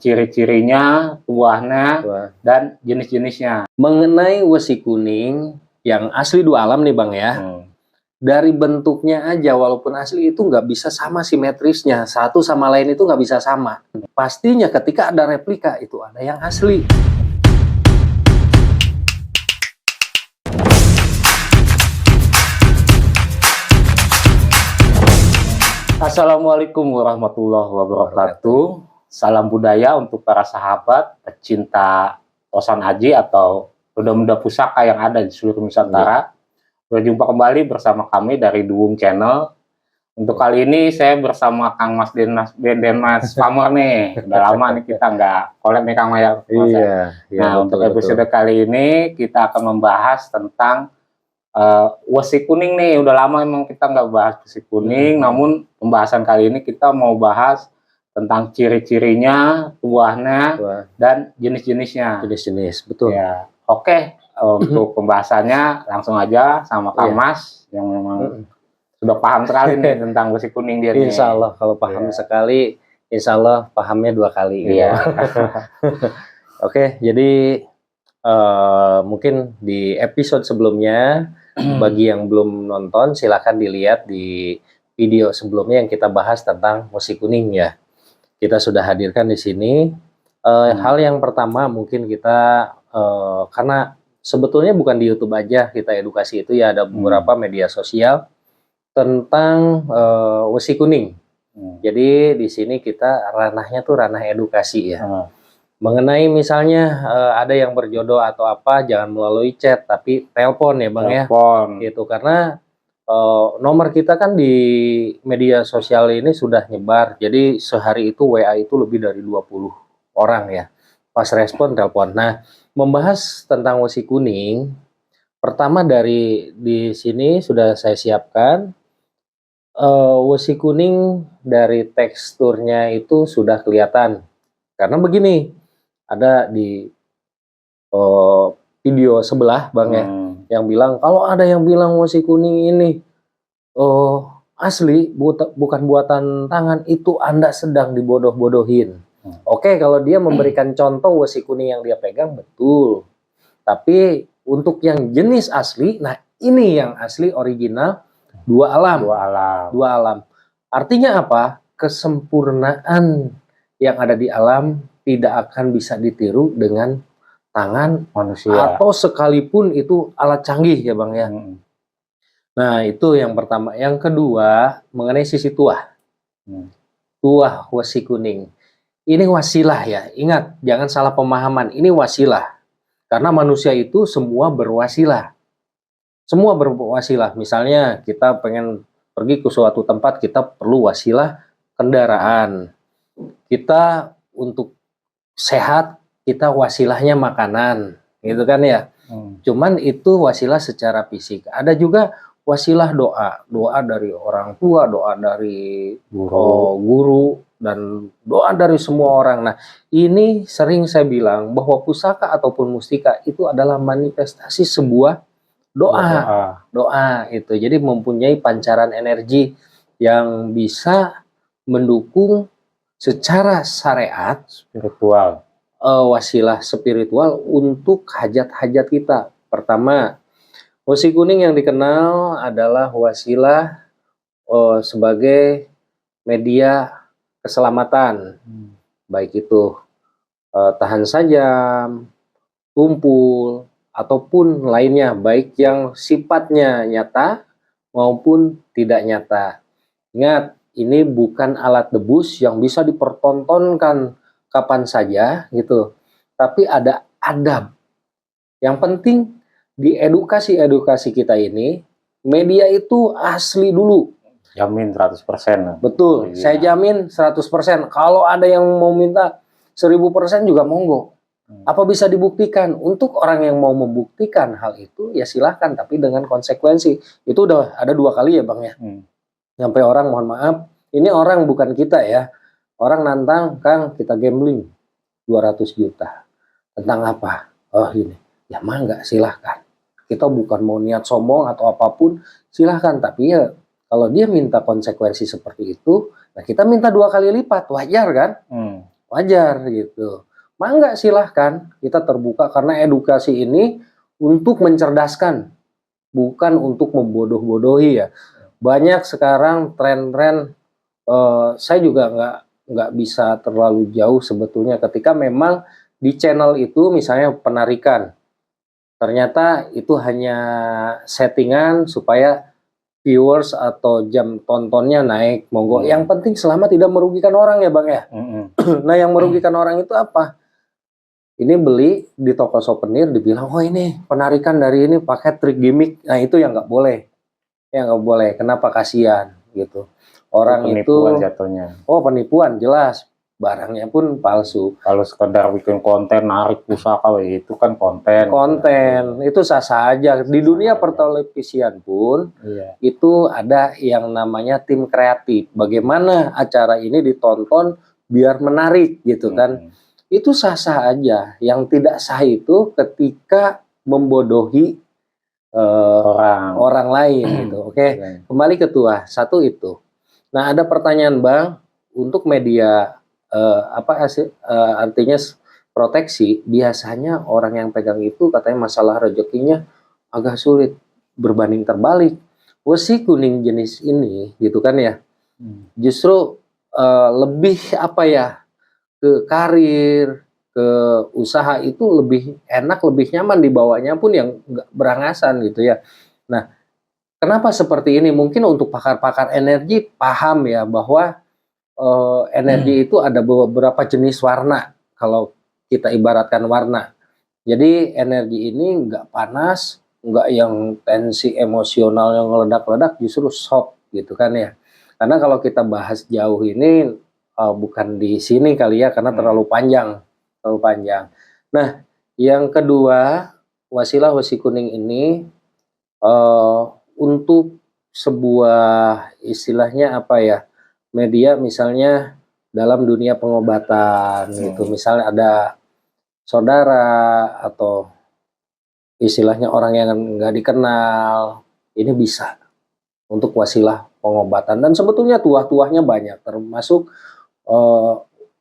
ciri-cirinya, tuahnya, dan jenis-jenisnya. Mengenai wesi kuning yang asli dua alam nih Bang ya, dari bentuknya aja walaupun asli itu nggak bisa sama simetrisnya, satu sama lain itu nggak bisa sama. Pastinya ketika ada replika itu ada yang asli. Assalamualaikum warahmatullahi wabarakatuh. Salam budaya untuk para sahabat pecinta Tosan Aji atau muda-muda pusaka yang ada di seluruh Nusantara. Berjumpa kembali bersama kami dari Duung Channel. Untuk kali ini saya bersama Kang Mas Denmas Pamer nih. Udah lama nih kita nggak collab nih Kang Maya. Iya. Nah, untuk episode kali ini kita akan membahas tentang wesi kuning nih. Udah lama emang kita nggak bahas wesi kuning, namun pembahasan kali ini kita mau bahas tentang ciri-cirinya, tuahnya, dan jenis-jenisnya. Jenis-jenis, betul. Ya, oke. Untuk pembahasannya langsung aja sama Kang Mas yang memang sudah paham sekali nih tentang wesi kuning dia. Insya Allah kalau paham sekali, insya Allah pahamnya dua kali. Iya. Oke, jadi mungkin di episode sebelumnya bagi yang belum nonton silahkan dilihat di video sebelumnya yang kita bahas tentang wesi kuning ya. Kita sudah hadirkan di sini. Hal yang pertama mungkin kita karena sebetulnya bukan di YouTube aja kita edukasi itu ya, ada beberapa media sosial tentang wesi kuning. Jadi di sini kita ranahnya tuh ranah edukasi ya. Mengenai misalnya ada yang berjodoh atau apa, jangan melalui chat tapi telepon ya Bang ya. Gitu, karena nomor kita kan di media sosial ini sudah nyebar. Jadi sehari itu WA itu lebih dari 20 orang ya. Pas respon telepon. Nah, membahas tentang wesi kuning, pertama dari di sini sudah saya siapkan wesi kuning dari teksturnya itu sudah kelihatan. Karena begini, ada di video sebelah Bang ya, yang bilang kalau ada yang bilang wesi kuning ini asli bukan buatan tangan, itu Anda sedang dibodoh-bodohin. Oke, kalau dia memberikan contoh wesi kuning yang dia pegang betul, tapi untuk yang jenis asli, nah ini yang asli original dua alam. Artinya apa? Kesempurnaan yang ada di alam tidak akan bisa ditiru dengan tangan manusia atau sekalipun itu alat canggih ya Bang ya. Nah itu yang pertama. Yang kedua mengenai sisi tuah. Tuah wesi kuning. Ini wasilah ya. Ingat, jangan salah pemahaman. Ini wasilah. Karena manusia itu semua berwasilah. Semua berwasilah. Misalnya kita pengen pergi ke suatu tempat, kita perlu wasilah kendaraan. Kita untuk sehat, kita wasilahnya makanan, gitu kan ya. Cuman itu wasilah secara fisik. Ada juga wasilah doa dari orang tua, doa dari guru, dan doa dari semua orang. Nah, ini sering saya bilang bahwa pusaka ataupun mustika itu adalah manifestasi sebuah doa itu. Jadi mempunyai pancaran energi yang bisa mendukung secara syariat spiritual, wasilah spiritual untuk hajat-hajat kita. Pertama, wesi kuning yang dikenal adalah wasilah sebagai media keselamatan, baik itu tahan sajam, tumpul, ataupun lainnya, baik yang sifatnya nyata maupun tidak nyata. Ingat, ini bukan alat debus yang bisa dipertontonkan kapan saja gitu. Tapi ada adab. Yang penting di edukasi kita ini, media itu asli dulu. Jamin 100%. Betul, saya jamin 100%. Kalau ada yang mau minta 1000% juga monggo. Apa bisa dibuktikan? Untuk orang yang mau membuktikan hal itu, ya silahkan. Tapi dengan konsekuensi. Itu udah ada 2 kali ya Bang ya. Sampai orang, mohon maaf, ini orang bukan kita ya. Orang nantang, Kang, kita gambling 200 juta. Tentang apa? Oh ini, ya mangga silahkan. Kita bukan mau niat sombong atau apapun, silahkan. Tapi ya kalau dia minta konsekuensi seperti itu, nah kita minta 2 kali lipat, wajar kan? wajar gitu. Mangga silahkan, kita terbuka karena edukasi ini untuk mencerdaskan, bukan untuk membodoh-bodohi ya. Banyak sekarang tren-tren, saya juga nggak bisa terlalu jauh sebetulnya ketika memang di channel itu misalnya penarikan, ternyata itu hanya settingan supaya viewers atau jam tontonnya naik, monggo. Yang penting selama tidak merugikan orang ya Bang ya. Nah yang merugikan orang itu apa? Ini beli di toko souvenir dibilang, oh ini penarikan dari ini pakai trik gimmick. Nah itu yang nggak boleh. Yang nggak boleh. Kenapa? Kasihan gitu. Orang penipuan itu, jatuhnya. oh penipuan jelas. Barangnya pun palsu. Kalau sekedar bikin konten narik pusaka itu kan konten. Konten itu sah-sah aja. Di dunia pertelevisian pun itu ada yang namanya tim kreatif. Bagaimana acara ini ditonton biar menarik gitu kan. Itu sah-sah aja. Yang tidak sah itu ketika membodohi orang lain gitu. Oke. Kembali ke tua. Satu itu. Nah ada pertanyaan Bang, untuk media artinya proteksi, biasanya orang yang pegang itu katanya masalah rezekinya agak sulit, berbanding terbalik. Wesi kuning jenis ini gitu kan ya, justru lebih apa ya, ke karir, ke usaha itu lebih enak, lebih nyaman dibawanya pun yang nggak berangasan gitu ya. Nah kenapa seperti ini? Mungkin untuk pakar-pakar energi paham ya bahwa energi itu ada beberapa jenis warna. Kalau kita ibaratkan warna, jadi energi ini nggak panas, nggak yang tensi emosional yang meledak-ledak, justru soft gitu kan ya. Karena kalau kita bahas jauh ini bukan di sini kali ya, karena terlalu panjang, Nah, yang kedua, wasilah wesi kuning ini untuk sebuah istilahnya apa ya, media misalnya dalam dunia pengobatan gitu, misalnya ada saudara atau istilahnya orang yang nggak dikenal, ini bisa untuk wasilah pengobatan. Dan sebetulnya tuah-tuahnya banyak, termasuk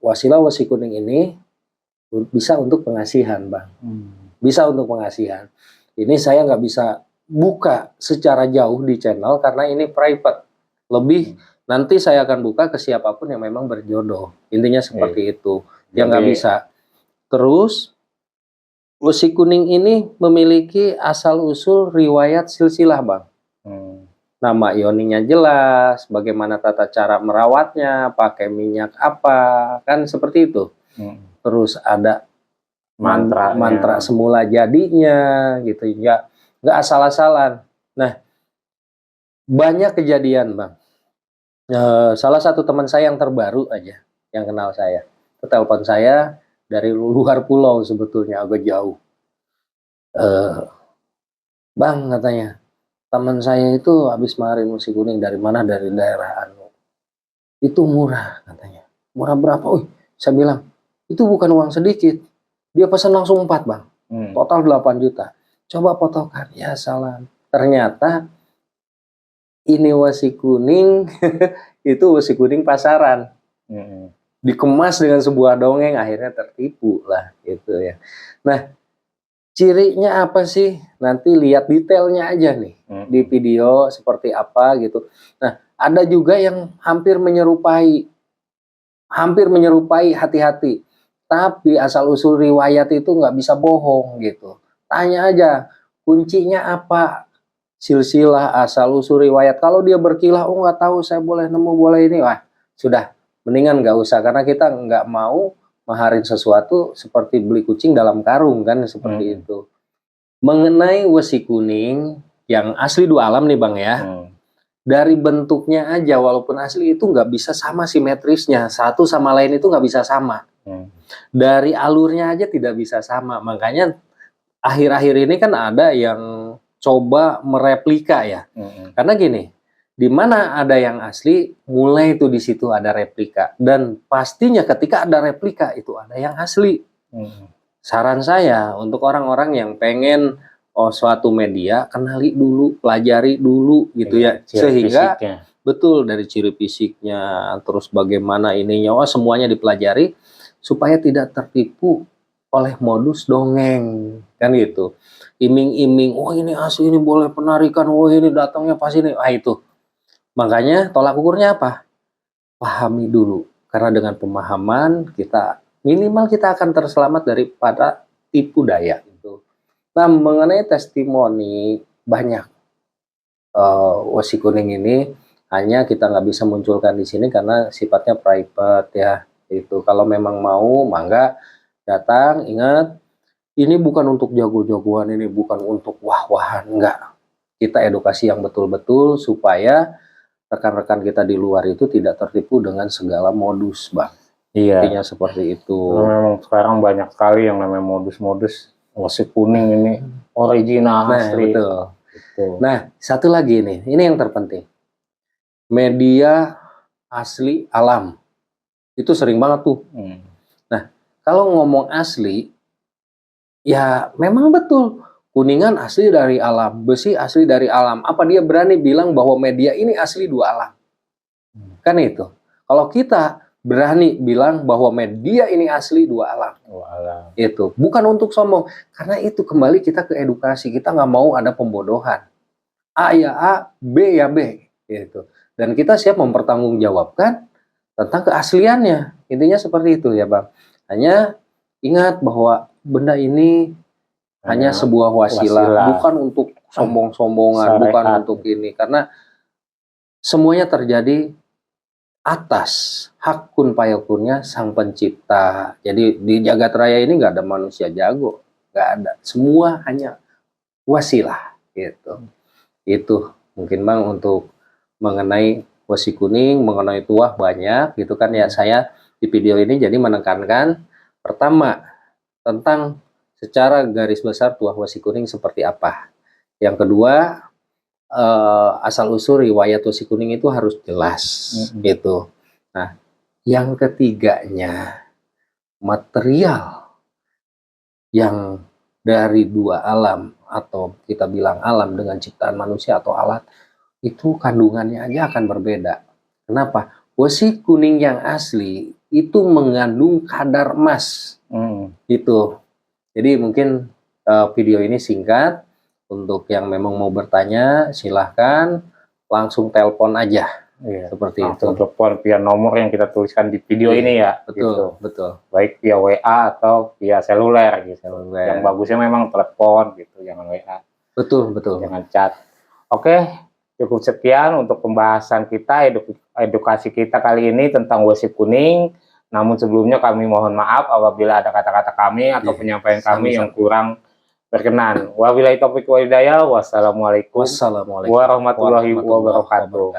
wasilah wesi kuning ini bisa untuk pengasihan Bang, bisa untuk pengasihan. Ini saya nggak bisa buka secara jauh di channel karena ini private, lebih nanti saya akan buka ke siapapun yang memang berjodoh. Intinya seperti itu. Yang nggak bisa. Terus, wesi kuning ini memiliki asal-usul riwayat silsilah, Bang. Nama yoninya jelas, bagaimana tata cara merawatnya, pakai minyak apa, kan seperti itu. Terus ada mantra semula jadinya, gitu. Nggak asal-asalan. Nah, banyak kejadian, Bang. Salah satu teman saya yang terbaru aja, yang kenal saya, telepon saya dari luar pulau sebetulnya, agak jauh. Bang, katanya, teman saya itu habis marin wesi kuning dari mana? Dari daerah Anu. Itu murah, katanya. Murah berapa? Saya bilang, itu bukan uang sedikit. Dia pesan langsung 4, Bang. Total 8 juta. Coba fotokan. Ya salah. Ternyata ini wesi kuning itu wesi kuning pasaran, dikemas dengan sebuah dongeng, akhirnya tertipu lah gitu ya. Nah cirinya apa sih? Nanti lihat detailnya aja nih di video seperti apa gitu. Nah ada juga yang hampir menyerupai, hati-hati. Tapi asal usul riwayat itu nggak bisa bohong gitu. Tanya aja kuncinya apa, silsilah asal usul riwayat. Kalau dia berkilah, nggak tahu, saya boleh nemu boleh ini, wah sudah mendingan nggak usah, karena kita nggak mau maharin sesuatu seperti beli kucing dalam karung kan, seperti itu. Mengenai wesi kuning yang asli dua alam nih Bang ya, dari bentuknya aja walaupun asli itu nggak bisa sama simetrisnya, satu sama lain itu nggak bisa sama. Dari alurnya aja tidak bisa sama, makanya akhir-akhir ini kan ada yang coba mereplika ya. Karena gini, di mana ada yang asli, mulai itu di situ ada replika, dan pastinya ketika ada replika itu ada yang asli. Saran saya untuk orang-orang yang pengen suatu media, kenali dulu, pelajari dulu gitu ya, sehingga betul dari ciri fisiknya, terus bagaimana ininya, semuanya dipelajari. supaya tidak tertipu oleh modus dongeng, kan gitu. Iming-iming, oh ini asli, ini boleh penarikan, oh ini datangnya pas ini, itu. Makanya tolak ukurnya apa? Pahami dulu, karena dengan pemahaman kita minimal kita akan terselamat daripada tipu daya itu. Nah, mengenai testimoni banyak wasi kuning ini hanya kita nggak bisa munculkan di sini karena sifatnya private ya. Itu kalau memang mau, mangga datang. Ingat, ini bukan untuk jago-jagoan, ini bukan untuk wah-wahan, enggak. Kita edukasi yang betul-betul supaya rekan-rekan kita di luar itu tidak tertipu dengan segala modus, Bang. Iya. Intinya seperti itu. Memang sekarang banyak sekali yang namanya modus-modus wasi kuning ini original Nah, asli. betul. Gitu. Nah, satu lagi nih, ini yang terpenting. Media asli alam. Itu sering banget tuh. Nah, kalau ngomong asli, ya memang betul. Kuningan asli dari alam, Besi asli dari alam. Apa dia berani bilang bahwa media ini asli dua alam? Kan itu. Kalau kita berani bilang bahwa media ini asli dua alam. Itu bukan untuk sombong, karena itu kembali kita ke edukasi. Kita nggak mau ada pembodohan. A ya A, B ya B, gitu. Dan kita siap mempertanggungjawabkan tentang keasliannya. Intinya seperti itu ya, Bang. Hanya ingat bahwa benda ini hanya sebuah wasilah, bukan untuk sombong-sombongan, bukan untuk ini, karena semuanya terjadi atas hak kun payakunnya Sang Pencipta. Jadi di jagat raya ini nggak ada manusia jago, nggak ada. Semua hanya wasilah, gitu. Itu mungkin Bang untuk mengenai wasi kuning, mengenai tuah banyak gitu kan ya. Saya di video ini jadi menekankan pertama tentang secara garis besar tuah wasi kuning seperti apa. Yang kedua, asal usul riwayat wasi kuning itu harus jelas gitu. Nah, yang ketiganya material yang dari dua alam atau kita bilang alam dengan ciptaan manusia atau alat itu kandungannya aja akan berbeda. Kenapa? Wasi kuning yang asli itu mengandung kadar emas. Gitu. Jadi mungkin video ini singkat. Untuk yang memang mau bertanya silahkan langsung telepon aja. Seperti itu. Telepon via nomor yang kita tuliskan di video ini ya. Betul, gitu. betul. Baik via WA atau via seluler gitu. Yang bagusnya memang telepon gitu, jangan WA. Betul, betul. Jangan chat. Oke, cukup sekian untuk pembahasan kita, edukasi kita kali ini tentang wasi kuning. Namun sebelumnya kami mohon maaf apabila ada kata-kata kami atau penyampaian kami yang kurang berkenan. Wabillahi taufiq wal hidayah. Wassalamualaikum warahmatullahi wabarakatuh.